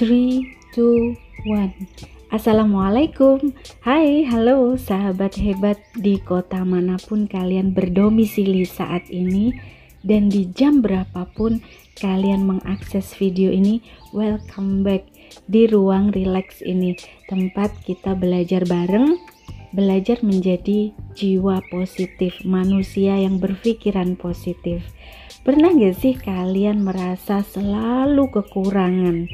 3, 2, 1. Assalamualaikum. Hai, halo sahabat hebat di kota manapun kalian berdomisili saat ini dan di jam berapapun kalian mengakses video ini. Welcome back di ruang relax ini, tempat kita belajar bareng, belajar menjadi jiwa positif, manusia yang berpikiran positif. Pernah gak sih kalian merasa selalu kekurangan,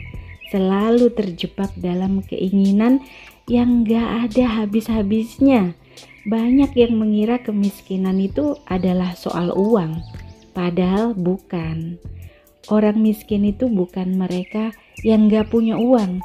selalu terjebak dalam keinginan yang gak ada habis-habisnya? Banyak yang mengira kemiskinan itu adalah soal uang, padahal bukan. Orang miskin itu bukan mereka yang gak punya uang,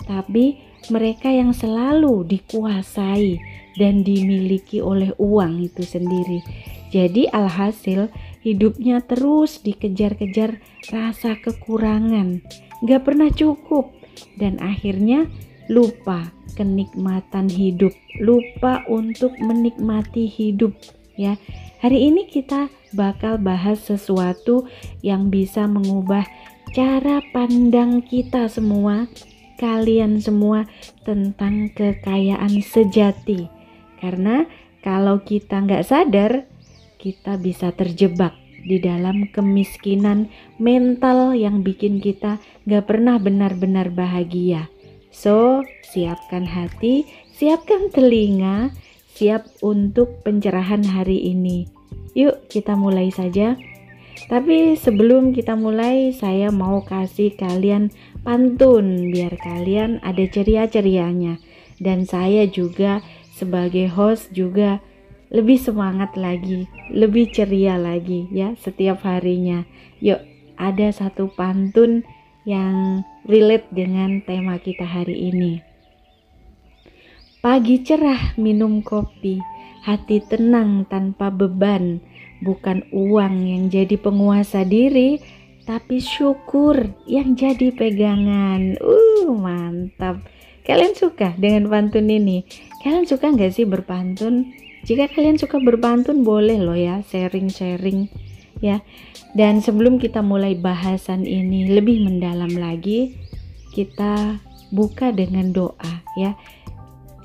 tapi mereka yang selalu dikuasai dan dimiliki oleh uang itu sendiri. Jadi alhasil hidupnya terus dikejar-kejar rasa kekurangan, gak pernah cukup, dan akhirnya lupa kenikmatan hidup, lupa untuk menikmati hidup ya. Hari ini kita bakal bahas sesuatu yang bisa mengubah cara pandang kita semua, kalian semua, tentang kekayaan sejati. Karena kalau kita nggak sadar, kita bisa terjebak di dalam kemiskinan mental yang bikin kita nggak pernah benar-benar bahagia. So, siapkan hati, siapkan telinga, siap untuk pencerahan hari ini. Yuk kita mulai saja. Tapi sebelum kita mulai, saya mau kasih kalian pantun biar kalian ada ceria-cerianya. Dan saya juga sebagai host juga lebih semangat lagi, lebih ceria lagi ya setiap harinya. Yuk, ada satu pantun yang relate dengan tema kita hari ini. Pagi cerah minum kopi, hati tenang tanpa beban. Bukan uang yang jadi penguasa diri, tapi syukur yang jadi pegangan. Mantap. Kalian suka dengan pantun ini? Kalian suka gak sih berpantun? Jika kalian suka berpantun, boleh loh ya sharing-sharing ya. Dan sebelum kita mulai bahasan ini lebih mendalam lagi, kita buka dengan doa ya,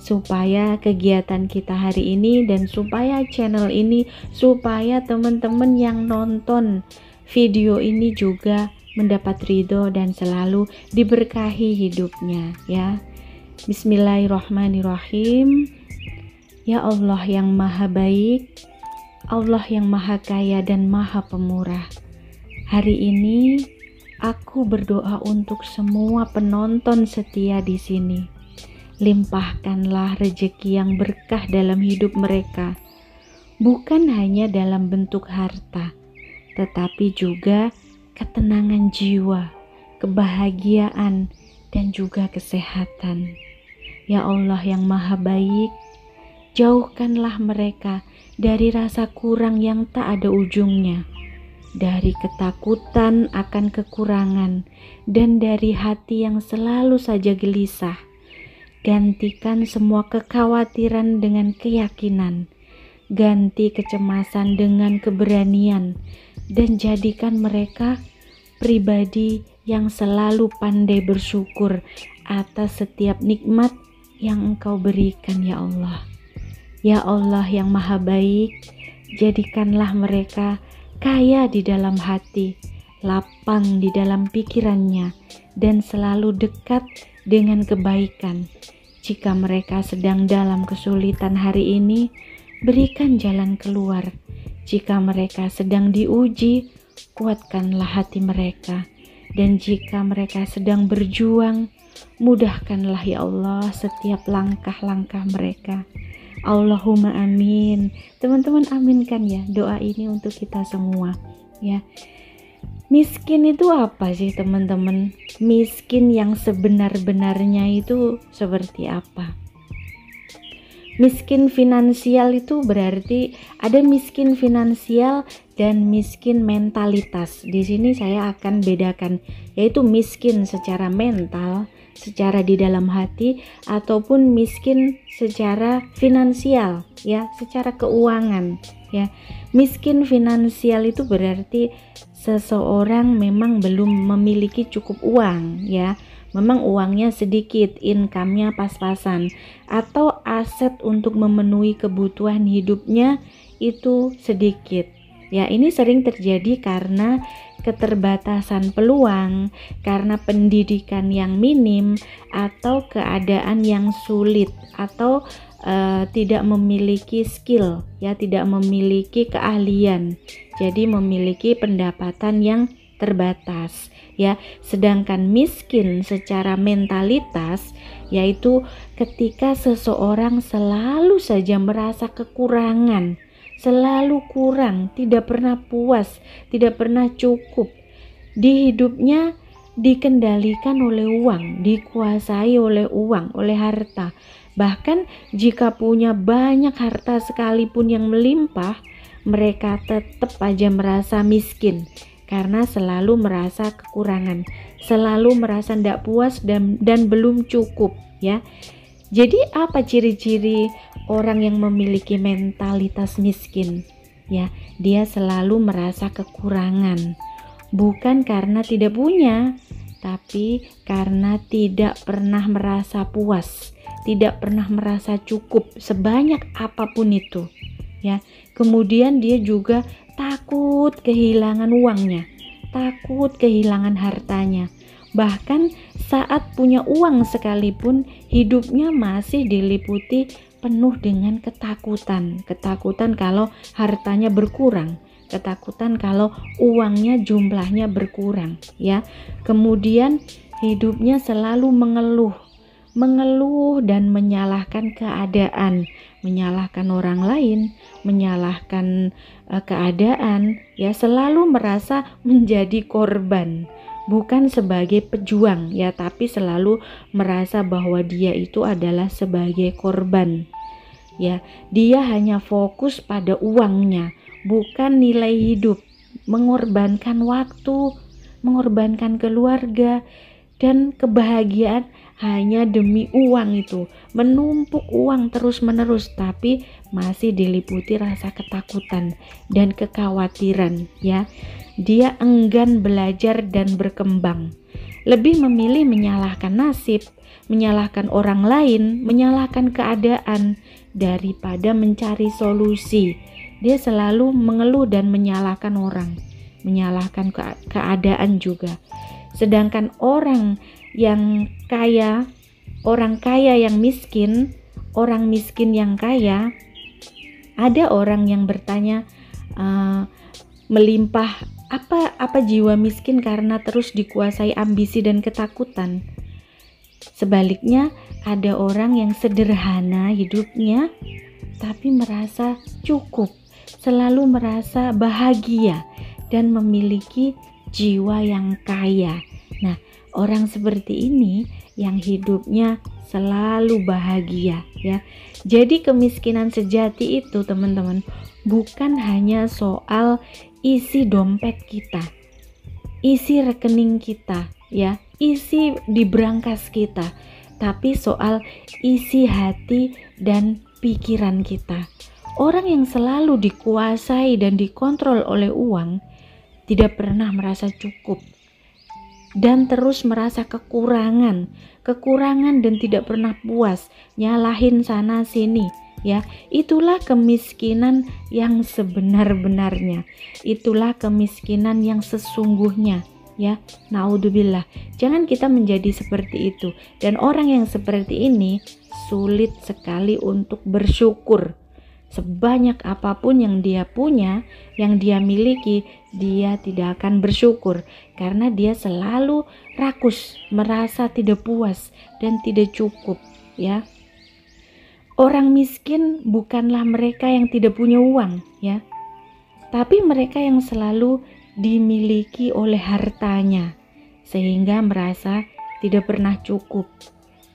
supaya kegiatan kita hari ini dan supaya channel ini, supaya teman-teman yang nonton video ini juga mendapat ridho dan selalu diberkahi hidupnya ya. Bismillahirrahmanirrahim. Ya Allah yang maha baik, Allah yang maha kaya dan maha pemurah. Hari ini aku berdoa untuk semua penonton setia di sini. Limpahkanlah rezeki yang berkah dalam hidup mereka, bukan hanya dalam bentuk harta, tetapi juga ketenangan jiwa, kebahagiaan, dan juga kesehatan. Ya Allah yang maha baik, jauhkanlah mereka dari rasa kurang yang tak ada ujungnya, dari ketakutan akan kekurangan, dan dari hati yang selalu saja gelisah. Gantikan semua kekhawatiran dengan keyakinan, ganti kecemasan dengan keberanian, dan jadikan mereka pribadi yang selalu pandai bersyukur atas setiap nikmat yang Engkau berikan ya Allah. Ya Allah yang maha baik, jadikanlah mereka kaya di dalam hati, lapang di dalam pikirannya, dan selalu dekat dengan kebaikan. Jika mereka sedang dalam kesulitan hari ini, berikan jalan keluar. Jika mereka sedang diuji, kuatkanlah hati mereka. Dan jika mereka sedang berjuang, mudahkanlah ya Allah setiap langkah-langkah mereka. Allahumma amin. Teman-teman aminkan ya doa ini untuk kita semua ya. Miskin itu apa sih teman-teman? Miskin yang sebenar-benarnya itu seperti apa? Miskin finansial itu berarti ada miskin finansial dan miskin mentalitas. Di sini saya akan bedakan, yaitu miskin secara mental, secara di dalam hati, ataupun miskin secara finansial ya, secara keuangan ya. Miskin finansial itu berarti seseorang memang belum memiliki cukup uang ya, memang uangnya sedikit, income-nya pas-pasan, atau aset untuk memenuhi kebutuhan hidupnya itu sedikit. Ya, ini sering terjadi karena keterbatasan peluang, karena pendidikan yang minim, atau keadaan yang sulit, atau tidak memiliki skill, ya, tidak memiliki keahlian. Jadi memiliki pendapatan yang terbatas, ya. Sedangkan miskin secara mentalitas yaitu ketika seseorang selalu saja merasa kekurangan, selalu kurang, tidak pernah puas, tidak pernah cukup. Di hidupnya dikendalikan oleh uang, dikuasai oleh uang, oleh harta. Bahkan jika punya banyak harta sekalipun yang melimpah, mereka tetap aja merasa miskin karena selalu merasa kekurangan, selalu merasa tidak puas dan belum cukup, ya. Jadi apa ciri-ciri orang yang memiliki mentalitas miskin? Ya, dia selalu merasa kekurangan, bukan karena tidak punya, tapi karena tidak pernah merasa puas, tidak pernah merasa cukup sebanyak apapun itu, ya. Kemudian dia juga takut kehilangan uangnya, takut kehilangan hartanya. Bahkan saat punya uang sekalipun, hidupnya masih diliputi penuh dengan ketakutan. Ketakutan kalau hartanya berkurang, ketakutan kalau uangnya jumlahnya berkurang, ya. Kemudian hidupnya selalu mengeluh dan menyalahkan keadaan, menyalahkan orang lain, menyalahkan keadaan, ya, selalu merasa menjadi korban, bukan sebagai pejuang, ya, tapi selalu merasa bahwa dia itu adalah sebagai korban, ya. Dia hanya fokus pada uangnya, bukan nilai hidup, mengorbankan waktu, mengorbankan keluarga dan kebahagiaan hanya demi uang itu, menumpuk uang terus-menerus, tapi masih diliputi rasa ketakutan dan kekhawatiran, ya. Dia enggan belajar dan berkembang, lebih memilih menyalahkan nasib, menyalahkan orang lain, menyalahkan keadaan daripada mencari solusi. Dia selalu mengeluh dan menyalahkan orang, menyalahkan keadaan juga. Sedangkan orang yang kaya, orang kaya yang miskin, orang miskin yang kaya, ada orang yang bertanya, melimpah, apa jiwa miskin karena terus dikuasai ambisi dan ketakutan. Sebaliknya, ada orang yang sederhana hidupnya tapi merasa cukup, selalu merasa bahagia dan memiliki jiwa yang kaya. Nah, orang seperti ini yang hidupnya selalu bahagia, ya. Jadi kemiskinan sejati itu, teman-teman, bukan hanya soal isi dompet kita, isi rekening kita, ya, isi di brankas kita, tapi soal isi hati dan pikiran kita. Orang yang selalu dikuasai dan dikontrol oleh uang tidak pernah merasa cukup dan terus merasa kekurangan dan tidak pernah puas, nyalahin sana sini, ya. Itulah kemiskinan yang sebenar-benarnya, itulah kemiskinan yang sesungguhnya, ya. Naudzubillah, jangan kita menjadi seperti itu. Dan orang yang seperti ini sulit sekali untuk bersyukur. Sebanyak apapun yang dia punya, yang dia miliki, dia tidak akan bersyukur karena dia selalu rakus, merasa tidak puas dan tidak cukup, ya. Orang miskin bukanlah mereka yang tidak punya uang, ya, tapi mereka yang selalu dimiliki oleh hartanya sehingga merasa tidak pernah cukup,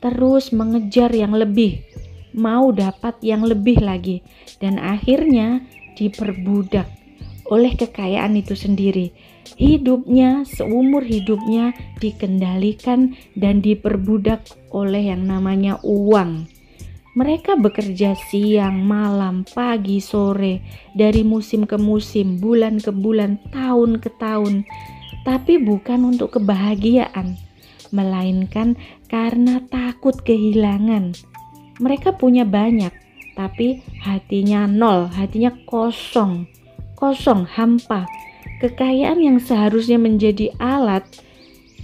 terus mengejar yang lebih, mau dapat yang lebih lagi, dan akhirnya diperbudak oleh kekayaan itu sendiri. Hidupnya, seumur hidupnya dikendalikan dan diperbudak oleh yang namanya uang. Mereka bekerja siang, malam, pagi, sore, dari musim ke musim, bulan ke bulan, tahun ke tahun, tapi bukan untuk kebahagiaan, melainkan karena takut kehilangan. Mereka punya banyak, tapi hatinya nol, hatinya kosong, hampa. Kekayaan yang seharusnya menjadi alat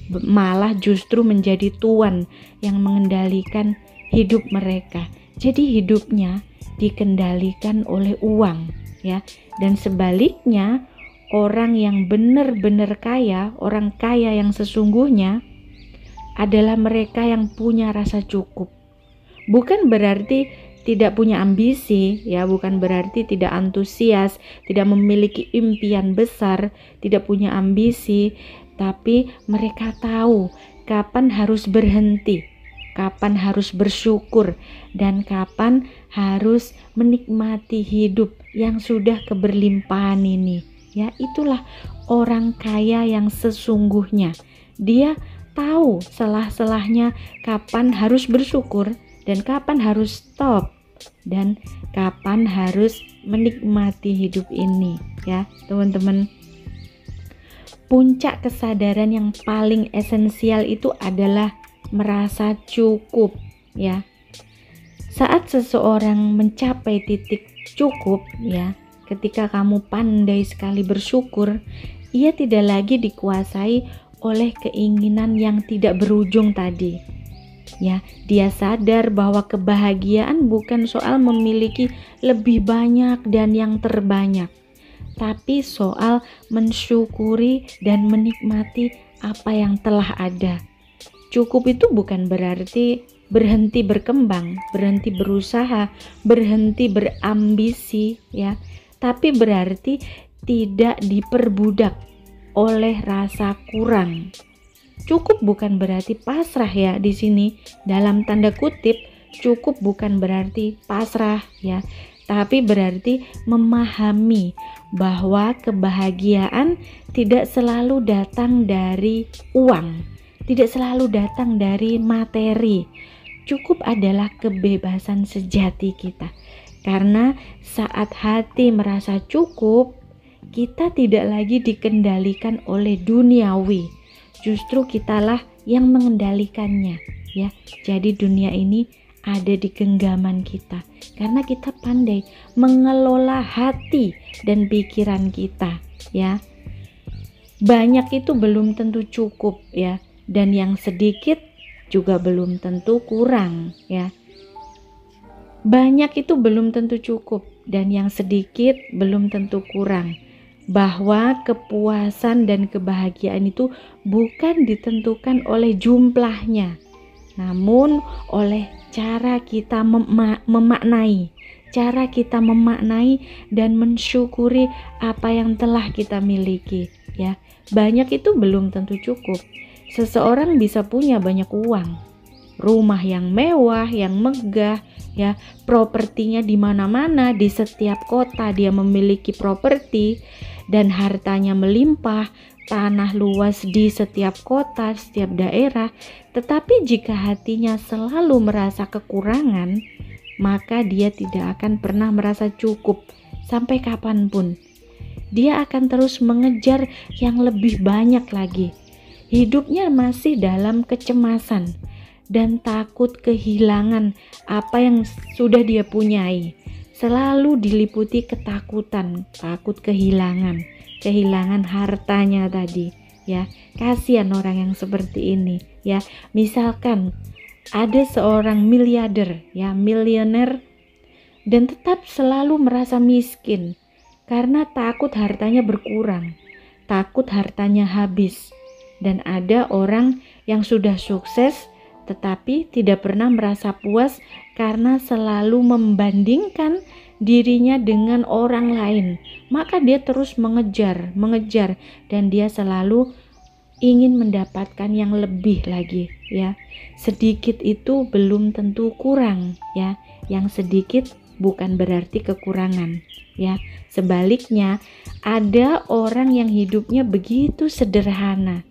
malah justru menjadi tuan yang mengendalikan hidup mereka. Jadi hidupnya dikendalikan oleh uang, ya. Dan sebaliknya, orang yang benar-benar kaya, orang kaya yang sesungguhnya adalah mereka yang punya rasa cukup. Bukan berarti tidak punya ambisi, ya, bukan berarti tidak antusias, tidak memiliki impian besar, tidak punya ambisi, tapi mereka tahu kapan harus berhenti, kapan harus bersyukur, dan kapan harus menikmati hidup yang sudah keberlimpahan ini. Ya, itulah orang kaya yang sesungguhnya. Dia tahu selah-selahnya kapan harus bersyukur dan kapan harus stop dan kapan harus menikmati hidup ini, ya teman-teman. Puncak kesadaran yang paling esensial itu adalah merasa cukup, ya. Saat seseorang mencapai titik cukup, ya, ketika kamu pandai sekali bersyukur, ia tidak lagi dikuasai oleh keinginan yang tidak berujung tadi. Ya, dia sadar bahwa kebahagiaan bukan soal memiliki lebih banyak dan yang terbanyak, tapi soal mensyukuri dan menikmati apa yang telah ada. Cukup itu bukan berarti berhenti berkembang, berhenti berusaha, berhenti berambisi, ya, tapi berarti tidak diperbudak oleh rasa kurang. Cukup bukan berarti pasrah, ya, di sini dalam tanda kutip. Cukup bukan berarti pasrah, ya, tapi berarti memahami bahwa kebahagiaan tidak selalu datang dari uang, tidak selalu datang dari materi. Cukup adalah kebebasan sejati kita, karena saat hati merasa cukup, kita tidak lagi dikendalikan oleh duniawi. Justru kitalah yang mengendalikannya, ya. Jadi dunia ini ada di genggaman kita karena kita pandai mengelola hati dan pikiran kita, ya. Banyak itu belum tentu cukup, ya, dan yang sedikit juga belum tentu kurang, ya. Banyak itu belum tentu cukup dan yang sedikit belum tentu kurang. Bahwa kepuasan dan kebahagiaan itu bukan ditentukan oleh jumlahnya, namun oleh cara kita memaknai, dan mensyukuri apa yang telah kita miliki, ya. Banyak itu belum tentu cukup. Seseorang bisa punya banyak uang, rumah yang mewah, yang megah, ya, propertinya di mana-mana, di setiap kota dia memiliki properti dan hartanya melimpah, tanah luas di setiap kota, setiap daerah. Tetapi jika hatinya selalu merasa kekurangan, maka dia tidak akan pernah merasa cukup sampai kapanpun. Dia akan terus mengejar yang lebih banyak lagi. Hidupnya masih dalam kecemasan dan takut kehilangan apa yang sudah dia punyai. Selalu diliputi ketakutan, takut kehilangan hartanya tadi, ya. Kasihan orang yang seperti ini, ya. Misalkan ada seorang miliarder, ya, milioner, dan tetap selalu merasa miskin karena takut hartanya berkurang, takut hartanya habis. Dan ada orang yang sudah sukses tetapi tidak pernah merasa puas karena selalu membandingkan dirinya dengan orang lain. Maka dia terus mengejar dan dia selalu ingin mendapatkan yang lebih lagi, ya. Sedikit itu belum tentu kurang, ya. Yang sedikit bukan berarti kekurangan, ya. Sebaliknya, ada orang yang hidupnya begitu sederhana,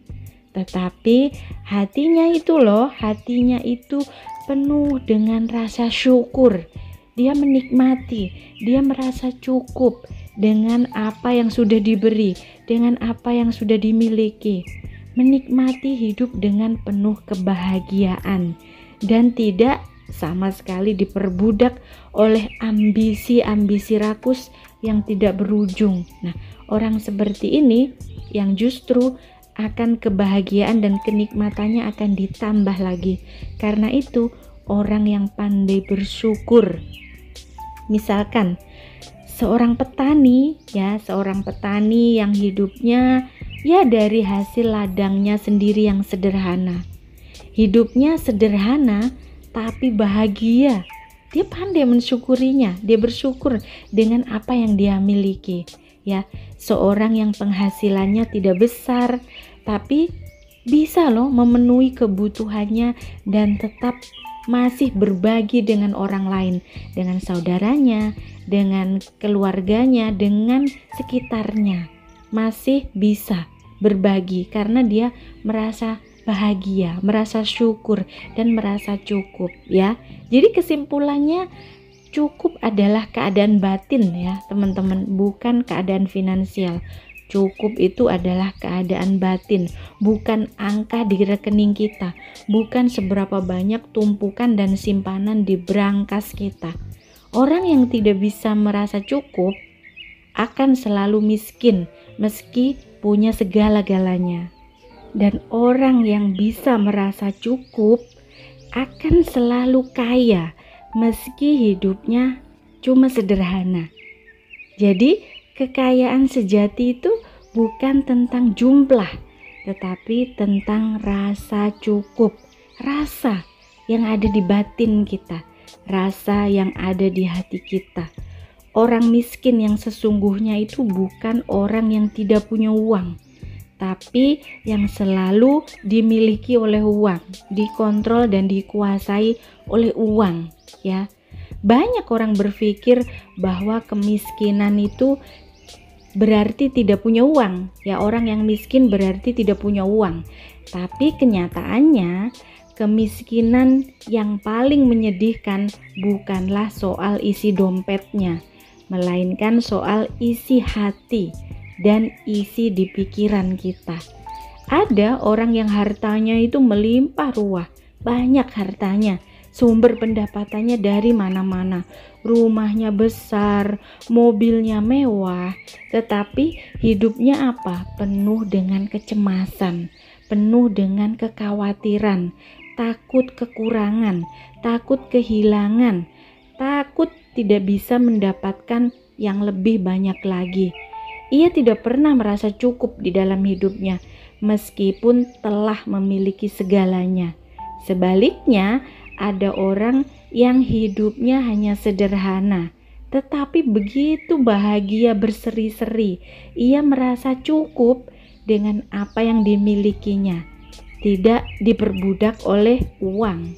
tetapi hatinya itu penuh dengan rasa syukur. Dia menikmati, dia merasa cukup dengan apa yang sudah diberi, dengan apa yang sudah dimiliki. menikmati hidup dengan penuh kebahagiaan dan tidak sama sekali diperbudak oleh ambisi-ambisi rakus yang tidak berujung. Nah, orang seperti ini yang justru akan kebahagiaan dan kenikmatannya akan ditambah lagi. Karena itu, orang yang pandai bersyukur. Misalkan seorang petani yang hidupnya dari hasil ladangnya sendiri yang sederhana. Hidupnya sederhana tapi bahagia. Dia pandai mensyukurinya, dia bersyukur dengan apa yang dia miliki. Seorang yang penghasilannya tidak besar tapi bisa memenuhi kebutuhannya dan tetap masih berbagi dengan orang lain, dengan saudaranya, dengan keluarganya, dengan sekitarnya. Masih bisa berbagi karena dia merasa bahagia, merasa syukur dan merasa cukup Jadi kesimpulannya, cukup adalah keadaan batin teman-teman, bukan keadaan finansial. Cukup itu adalah keadaan batin, bukan angka di rekening kita, bukan seberapa banyak tumpukan dan simpanan di brankas kita. Orang yang tidak bisa merasa cukup akan selalu miskin meski punya segala-galanya. Dan orang yang bisa merasa cukup akan selalu kaya meski hidupnya cuma sederhana. Jadi kekayaan sejati itu bukan tentang jumlah, tetapi tentang rasa cukup, rasa yang ada di batin kita, rasa yang ada di hati kita. Orang miskin yang sesungguhnya itu bukan orang yang tidak punya uang, tapi yang selalu dimiliki oleh uang, dikontrol dan dikuasai oleh uang Banyak orang berpikir bahwa kemiskinan itu berarti tidak punya uang. Orang yang miskin berarti tidak punya uang. Tapi kenyataannya kemiskinan yang paling menyedihkan bukanlah soal isi dompetnya, melainkan soal isi hati dan isi di pikiran kita. Ada orang yang hartanya itu melimpah ruah, banyak hartanya, sumber pendapatannya dari mana-mana, rumahnya besar, mobilnya mewah, tetapi hidupnya penuh dengan kecemasan, penuh dengan kekhawatiran, takut kekurangan, takut kehilangan, takut tidak bisa mendapatkan yang lebih banyak lagi. Ia tidak pernah merasa cukup di dalam hidupnya meskipun telah memiliki segalanya. Sebaliknya, ada orang yang hidupnya hanya sederhana, tetapi begitu bahagia berseri-seri. Ia merasa cukup dengan apa yang dimilikinya, tidak diperbudak oleh uang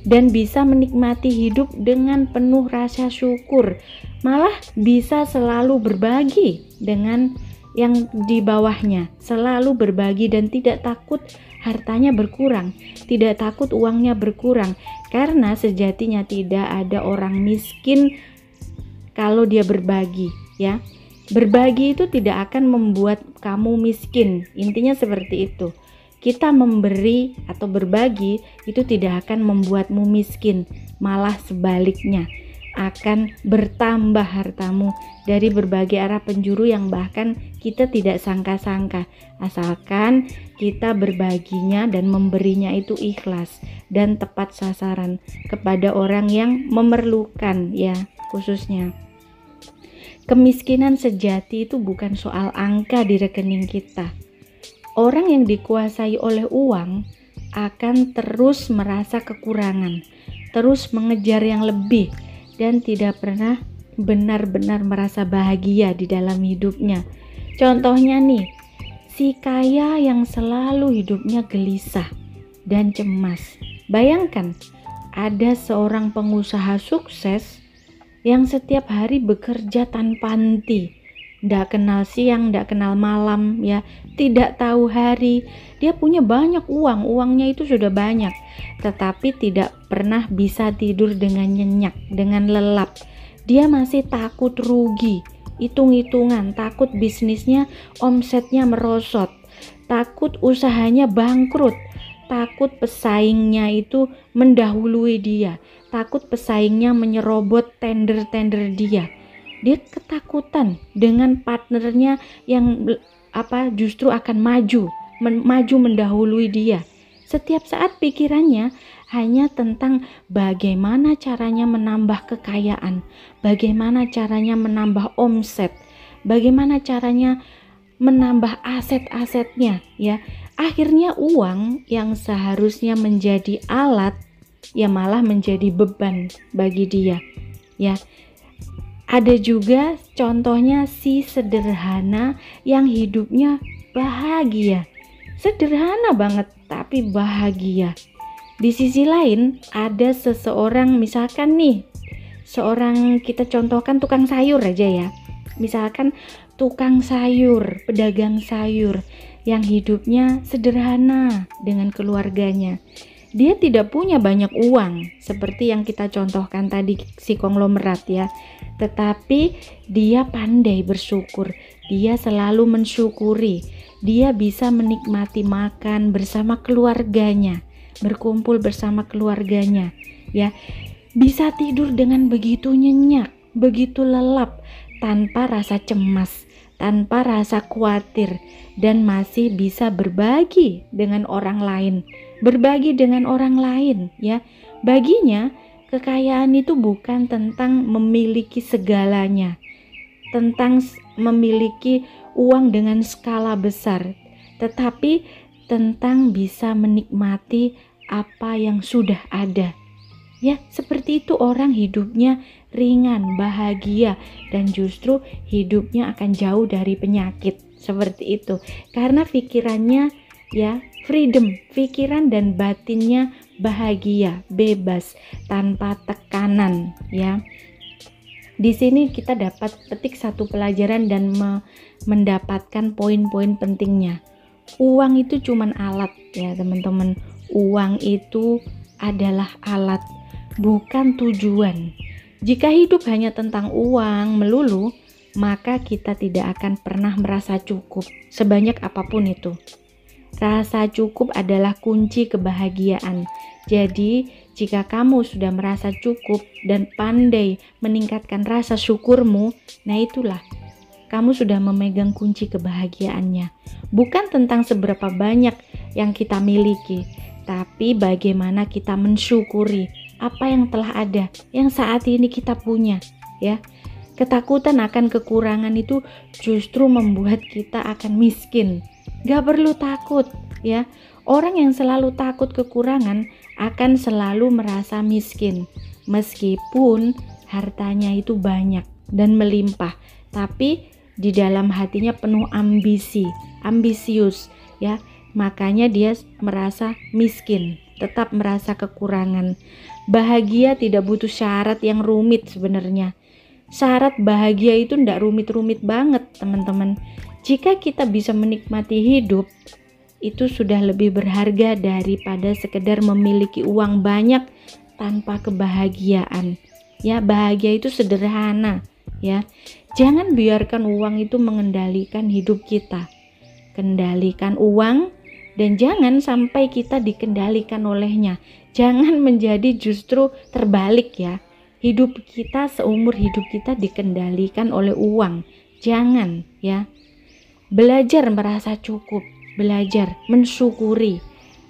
dan bisa menikmati hidup dengan penuh rasa syukur. Malah bisa selalu berbagi dengan yang di bawahnya, selalu berbagi dan tidak takut hartanya berkurang, tidak takut uangnya berkurang, karena sejatinya tidak ada orang miskin kalau dia berbagi Berbagi itu tidak akan membuat kamu miskin, intinya seperti itu. Kita memberi atau berbagi itu tidak akan membuatmu miskin, malah sebaliknya akan bertambah hartamu dari berbagai arah penjuru yang bahkan kita tidak sangka-sangka, asalkan kita berbaginya dan memberinya itu ikhlas dan tepat sasaran kepada orang yang memerlukan khususnya. Kemiskinan sejati itu bukan soal angka di rekening kita. Orang yang dikuasai oleh uang akan terus merasa kekurangan, terus mengejar yang lebih, dan tidak pernah benar-benar merasa bahagia di dalam hidupnya. Contohnya nih, si kaya yang selalu hidupnya gelisah dan cemas. Bayangkan, ada seorang pengusaha sukses yang setiap hari bekerja tanpa henti, tidak kenal siang, tidak kenal malam, tidak tahu hari. Dia punya banyak uang, uangnya itu sudah banyak, tetapi tidak pernah bisa tidur dengan nyenyak, dengan lelap. Dia masih takut rugi, hitung-hitungan, takut bisnisnya omsetnya merosot, takut usahanya bangkrut, takut pesaingnya itu mendahului dia, takut pesaingnya menyerobot tender-tender dia. Dia ketakutan dengan partnernya yang justru akan maju mendahului dia. Setiap saat pikirannya hanya tentang bagaimana caranya menambah kekayaan, bagaimana caranya menambah omset, bagaimana caranya menambah aset-asetnya, ya. Akhirnya uang yang seharusnya menjadi alat ya malah menjadi beban bagi dia, ya. Ada juga contohnya si sederhana yang hidupnya bahagia. Sederhana banget tapi bahagia. Di sisi lain ada seseorang, misalkan nih, seorang kita contohkan tukang sayur aja ya. Misalkan tukang sayur, pedagang sayur yang hidupnya sederhana dengan keluarganya. Dia tidak punya banyak uang seperti yang kita contohkan tadi si konglomerat ya. Tetapi dia pandai bersyukur. Dia selalu mensyukuri. Dia bisa menikmati makan bersama keluarganya, berkumpul bersama keluarganya, ya. Bisa tidur dengan begitu nyenyak, begitu lelap, tanpa rasa cemas, tanpa rasa khawatir, dan masih bisa berbagi dengan orang lain. Berbagi dengan orang lain, ya. Baginya kekayaan itu bukan tentang memiliki segalanya, tentang memiliki uang dengan skala besar, tetapi tentang bisa menikmati apa yang sudah ada. Ya, seperti itu orang hidupnya ringan, bahagia, dan justru hidupnya akan jauh dari penyakit. Seperti itu. Karena pikirannya ya freedom, pikiran dan batinnya bahagia, bebas, tanpa tekanan, ya. Di sini kita dapat petik satu pelajaran dan mendapatkan poin-poin pentingnya. Uang itu cuman alat ya teman-teman. Uang itu adalah alat, bukan tujuan. Jika hidup hanya tentang uang melulu, maka kita tidak akan pernah merasa cukup sebanyak apapun itu. Rasa cukup adalah kunci kebahagiaan. Jadi, jika kamu sudah merasa cukup dan pandai meningkatkan rasa syukurmu, nah itulah kamu sudah memegang kunci kebahagiaannya. Bukan tentang seberapa banyak yang kita miliki, tapi bagaimana kita mensyukuri apa yang telah ada, yang saat ini kita punya, ya. Ketakutan akan kekurangan itu justru membuat kita akan miskin. Gak perlu takut, ya. Orang yang selalu takut kekurangan akan selalu merasa miskin, meskipun hartanya itu banyak dan melimpah, tapi di dalam hatinya penuh ambisius, ya. Makanya dia merasa miskin, tetap merasa kekurangan. Bahagia tidak butuh syarat yang rumit sebenarnya. Syarat bahagia itu tidak rumit-rumit banget, teman-teman. Jika kita bisa menikmati hidup, itu sudah lebih berharga daripada sekedar memiliki uang banyak tanpa kebahagiaan. Ya, bahagia itu sederhana, ya. Jangan biarkan uang itu mengendalikan hidup kita. Kendalikan uang dan jangan sampai kita dikendalikan olehnya. Jangan menjadi justru terbalik ya. Hidup kita, seumur hidup kita dikendalikan oleh uang. Jangan ya. Belajar merasa cukup, belajar mensyukuri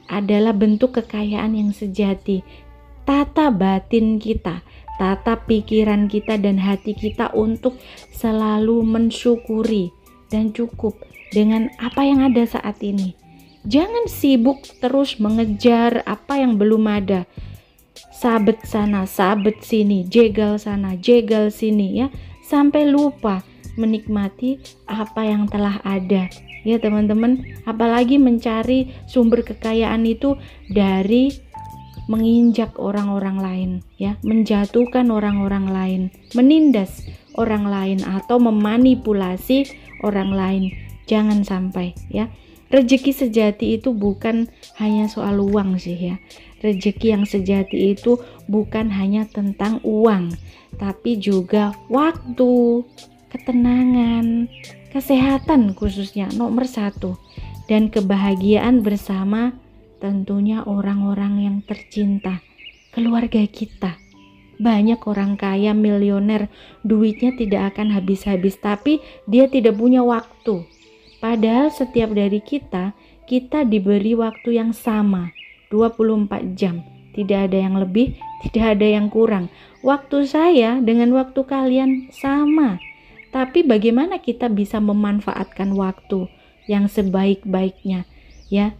adalah bentuk kekayaan yang sejati. Tata batin kita, tata pikiran kita dan hati kita untuk selalu mensyukuri dan cukup dengan apa yang ada saat ini. Jangan sibuk terus mengejar apa yang belum ada. Sabet sana, sabet sini, jegal sana, jegal sini ya, sampai lupa menikmati apa yang telah ada. Ya teman-teman, apalagi mencari sumber kekayaan itu dari menginjak orang-orang lain, ya, menjatuhkan orang-orang lain, menindas orang lain atau memanipulasi orang lain. Jangan sampai ya. Rezeki sejati itu bukan hanya soal uang sih ya. Rezeki yang sejati itu bukan hanya tentang uang, tapi juga waktu, ketenangan, kesehatan khususnya nomor 1. dan kebahagiaan bersama tentunya orang-orang yang tercinta, keluarga kita. Banyak orang kaya, miliuner, duitnya tidak akan habis-habis, tapi dia tidak punya waktu. Padahal setiap dari kita diberi waktu yang sama, 24 jam. Tidak ada yang lebih, tidak ada yang kurang. Waktu saya dengan waktu kalian sama. Tapi bagaimana kita bisa memanfaatkan waktu yang sebaik-baiknya, ya?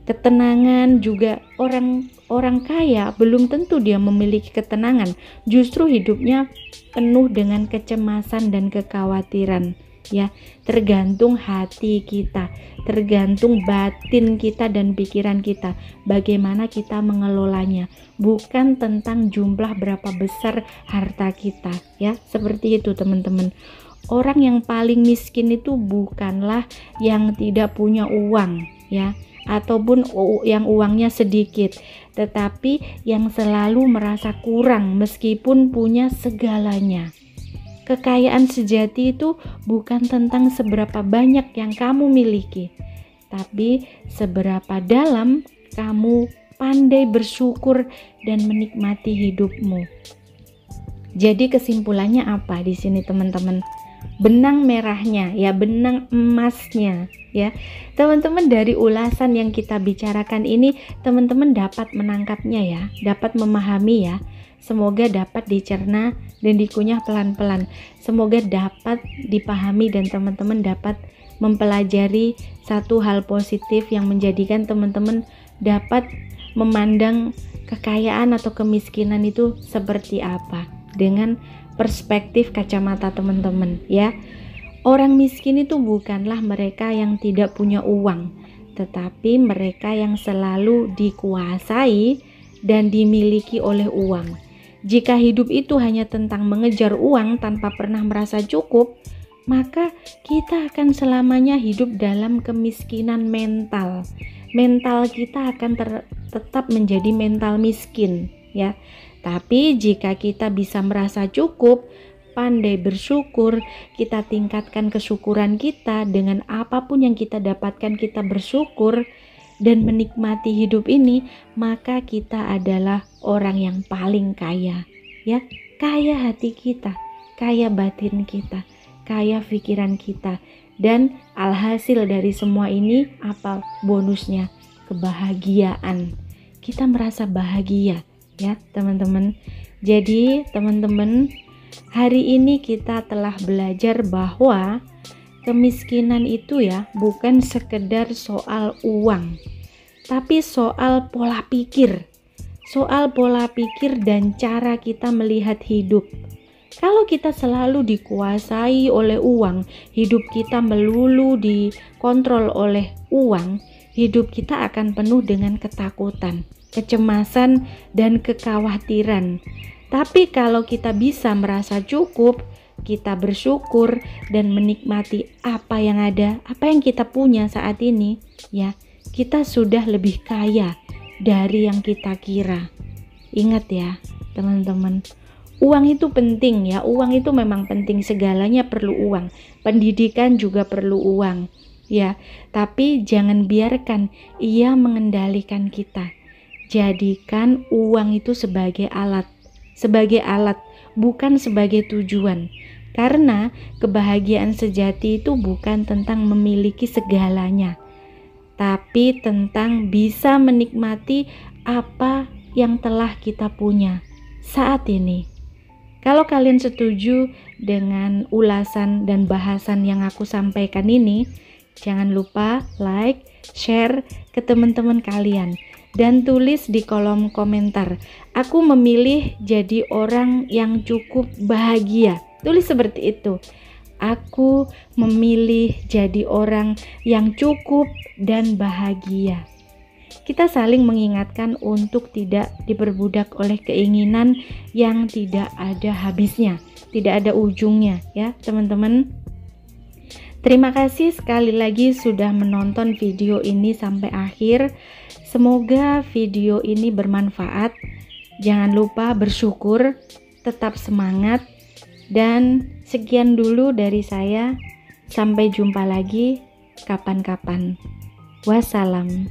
Ketenangan juga, orang kaya belum tentu dia memiliki ketenangan. Justru hidupnya penuh dengan kecemasan dan kekhawatiran, ya. Tergantung hati kita, tergantung batin kita dan pikiran kita, bagaimana kita mengelolanya. Bukan tentang jumlah berapa besar harta kita, ya. Seperti itu teman-teman. Orang yang paling miskin itu bukanlah yang tidak punya uang, ya, ataupun yang uangnya sedikit, tetapi yang selalu merasa kurang meskipun punya segalanya. Kekayaan sejati itu bukan tentang seberapa banyak yang kamu miliki, tapi seberapa dalam kamu pandai bersyukur dan menikmati hidupmu. Jadi kesimpulannya apa di sini teman-teman? Benang merahnya, ya, benang emasnya, ya. Teman-teman, dari ulasan yang kita bicarakan ini teman-teman dapat menangkapnya, ya, dapat memahami, ya. Semoga dapat dicerna dan dikunyah pelan-pelan. Semoga dapat dipahami dan teman-teman dapat mempelajari satu hal positif yang menjadikan teman-teman dapat memandang kekayaan atau kemiskinan itu seperti apa dengan perspektif kacamata teman-teman, ya. Orang miskin itu bukanlah mereka yang tidak punya uang, tetapi mereka yang selalu dikuasai dan dimiliki oleh uang. Jika hidup itu hanya tentang mengejar uang tanpa pernah merasa cukup, maka kita akan selamanya hidup dalam kemiskinan mental. Mental kita akan tetap menjadi mental miskin, ya. Tapi jika kita bisa merasa cukup, pandai bersyukur, kita tingkatkan kesyukuran kita dengan apapun yang kita dapatkan, kita bersyukur dan menikmati hidup ini, maka kita adalah orang yang paling kaya, ya. Kaya hati kita, kaya batin kita, kaya pikiran kita. Dan alhasil dari semua ini apa bonusnya? Kebahagiaan. Kita merasa bahagia, ya teman-teman. Jadi teman-teman, hari ini kita telah belajar bahwa kemiskinan itu, ya, bukan sekedar soal uang, tapi soal pola pikir. Soal pola pikir dan cara kita melihat hidup. Kalau kita selalu dikuasai oleh uang, hidup kita melulu dikontrol oleh uang, hidup kita akan penuh dengan ketakutan, kecemasan, dan kekhawatiran. Tapi kalau kita bisa merasa cukup, kita bersyukur dan menikmati apa yang ada, apa yang kita punya saat ini, ya, kita sudah lebih kaya dari yang kita kira. Ingat ya teman-teman, uang itu penting, ya. Uang itu memang penting, segalanya perlu uang. Pendidikan juga perlu uang, ya. Tapi jangan biarkan ia mengendalikan kita. Jadikan uang itu sebagai alat, bukan sebagai tujuan. Karena kebahagiaan sejati itu bukan tentang memiliki segalanya, tapi tentang bisa menikmati apa yang telah kita punya saat ini. Kalau kalian setuju dengan ulasan dan bahasan yang aku sampaikan ini, jangan lupa like, share ke teman-teman kalian, dan tulis di kolom komentar, aku memilih jadi orang yang cukup bahagia. Tulis seperti itu. Aku memilih jadi orang yang cukup dan bahagia. Kita saling mengingatkan untuk tidak diperbudak oleh keinginan yang tidak ada habisnya, tidak ada ujungnya, ya teman-teman. Terima kasih sekali lagi sudah menonton video ini sampai akhir. Semoga video ini bermanfaat. Jangan lupa bersyukur, tetap semangat, dan sekian dulu dari saya. Sampai jumpa lagi. kapan-kapan. Wassalam.